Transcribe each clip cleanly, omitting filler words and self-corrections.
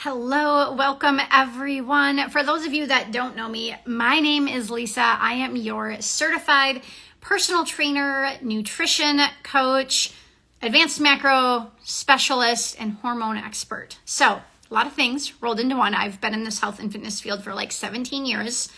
Hello, welcome everyone. For those of you that don't know me, my name is Lisa. I am your certified personal trainer, nutrition coach, advanced macro specialist, and hormone expert. So a lot of things rolled into one. I've been in this health and fitness field for like 17 years.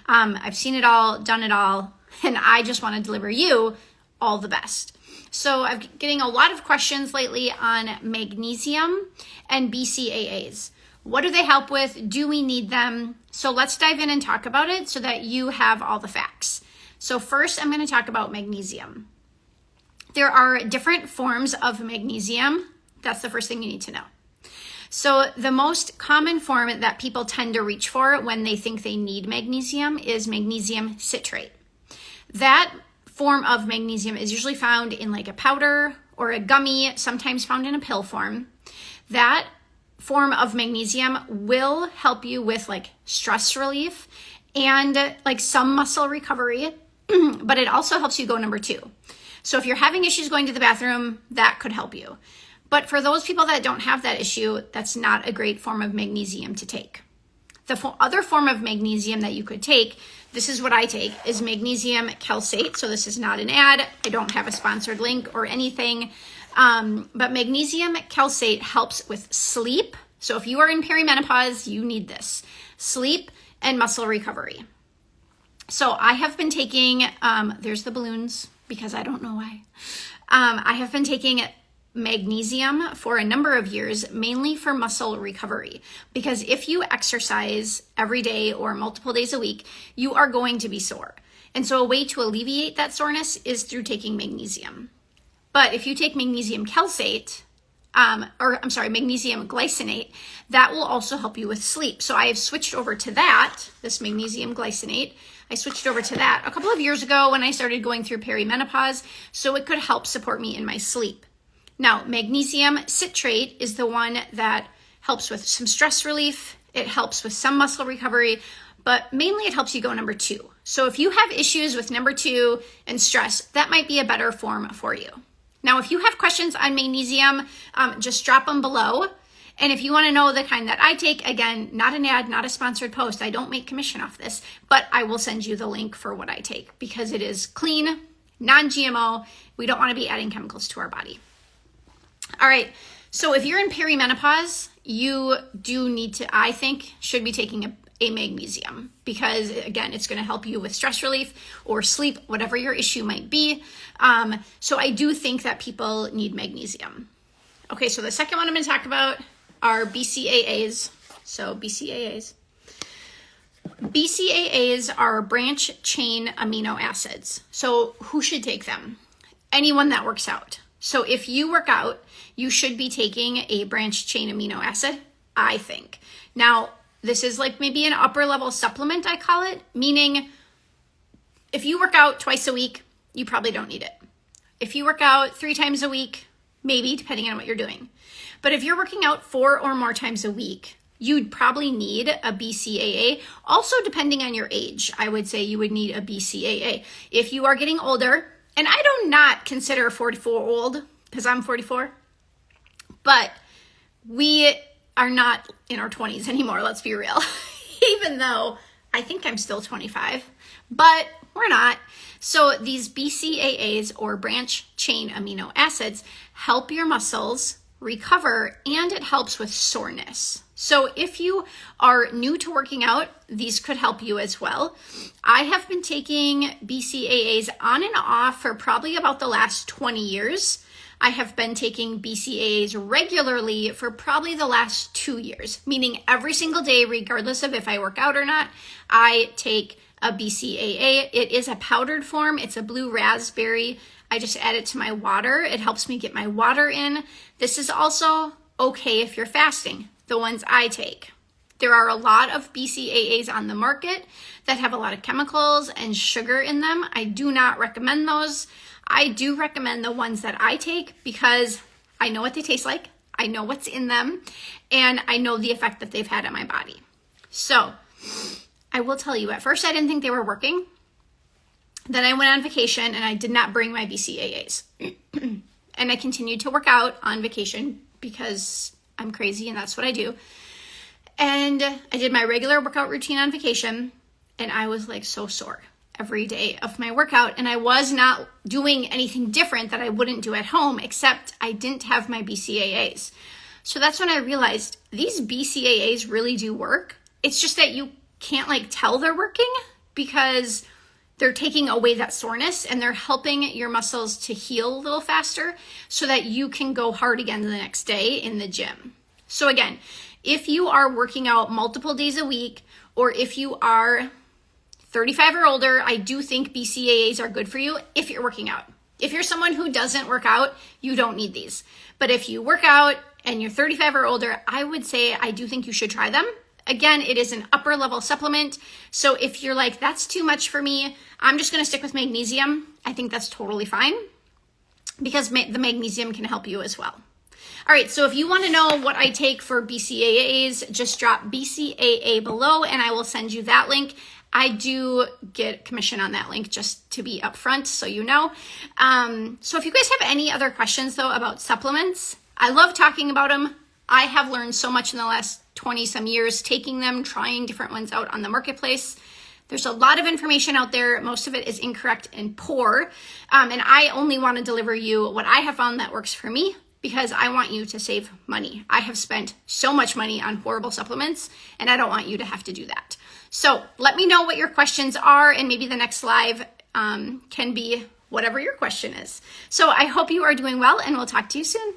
I've seen it all, done it all, and I just want to deliver you all the best. So I'm getting a lot of questions lately on magnesium and BCAAs. What do they help with? Do we need them? So let's dive in and talk about it so that you have all the facts. So first, I'm going to talk about magnesium. There are different forms of magnesium. That's the first thing you need to know. So the most common form that people tend to reach for when they think they need magnesium is magnesium citrate. That form of magnesium is usually found in like a powder or a gummy, sometimes found in a pill form. That form of magnesium will help you with like stress relief and like some muscle recovery, but it also helps you go number 2. So if you're having issues going to the bathroom, that could help you. But for those people that don't have that issue, that's not a great form of magnesium to take. The other form of magnesium that you could take, this is what I take, is magnesium calcate. So this is not an ad. I don't have a sponsored link or anything. But magnesium calcate helps with sleep. So if you are in perimenopause, you need this. Sleep and muscle recovery. So I have been taking, there's the balloons because I don't know why. I have been taking magnesium for a number of years, mainly for muscle recovery, because if you exercise every day or multiple days a week, you are going to be sore. And so a way to alleviate that soreness is through taking magnesium. But if you take magnesium calcate, magnesium glycinate, that will also help you with sleep. So I have switched over to that, this magnesium glycinate. I switched over to that a couple of years ago when I started going through perimenopause, so it could help support me in my sleep. Now, magnesium citrate is the one that helps with some stress relief. It helps with some muscle recovery, but mainly it helps you go number 2. So if you have issues with number 2 and stress, that might be a better form for you. Now, if you have questions on magnesium, just drop them below. And if you want to know the kind that I take, again, not an ad, not a sponsored post. I don't make commission off this, but I will send you the link for what I take because it is clean, non-GMO. We don't want to be adding chemicals to our body. All right, so if you're in perimenopause, you do need to, I think, should be taking a magnesium because, again, it's going to help you with stress relief or sleep, whatever your issue might be. So I do think that people need magnesium. Okay, so the second one I'm going to talk about are BCAAs. So BCAAs. BCAAs are branch chain amino acids. So who should take them? Anyone that works out. So if you work out, you should be taking a branch chain amino acid, I think. Now, this is like maybe an upper level supplement, I call it, meaning if you work out twice a week, you probably don't need it. If you work out 3 times a week, maybe, depending on what you're doing. But if you're working out 4 or more times a week, you'd probably need a BCAA. Also, depending on your age, I would say you would need a BCAA. If you are getting older, and I do not consider 44 old because I'm 44, but we are not in our 20s anymore, let's be real. Even though I think I'm still 25, but we're not. So these BCAAs or branch chain amino acids help your muscles recover and it helps with soreness. So if you are new to working out, these could help you as well. I have been taking BCAAs on and off for probably about the last 20 years. I have been taking BCAAs regularly for probably the last 2 years, meaning every single day, regardless of if I work out or not, I take a BCAA. It is a powdered form. It's a blue raspberry. I just add it to my water. It helps me get my water in. This is also okay if you're fasting, the ones I take. There are a lot of BCAAs on the market that have a lot of chemicals and sugar in them. I do not recommend those. I do recommend the ones that I take because I know what they taste like, I know what's in them, and I know the effect that they've had on my body. So I will tell you, at first I didn't think they were working. Then I went on vacation and I did not bring my BCAAs. And I continued to work out on vacation because I'm crazy and that's what I do. And I did my regular workout routine on vacation, and I was like so sore every day of my workout. And I was not doing anything different that I wouldn't do at home, except I didn't have my BCAAs. So that's when I realized these BCAAs really do work. It's just that you can't like tell they're working because they're taking away that soreness and they're helping your muscles to heal a little faster so that you can go hard again the next day in the gym. So again, if you are working out multiple days a week, or if you are 35 or older, I do think BCAAs are good for you if you're working out. If you're someone who doesn't work out, you don't need these. But if you work out and you're 35 or older, I would say I do think you should try them. Again, it is an upper level supplement. So if you're like, that's too much for me, I'm just gonna stick with magnesium, I think that's totally fine because the magnesium can help you as well. All right, so if you wanna know what I take for BCAAs, just drop BCAA below and I will send you that link. I do get commission on that link just to be upfront so you know. So if you guys have any other questions though about supplements, I love talking about them. I have learned so much in the last 20 some years taking them, trying different ones out on the marketplace. There's a lot of information out there. Most of it is incorrect and poor. And I only want to deliver you what I have found that works for me because I want you to save money. I have spent so much money on horrible supplements and I don't want you to have to do that. So let me know what your questions are and maybe the next live can be whatever your question is. So I hope you are doing well and we'll talk to you soon.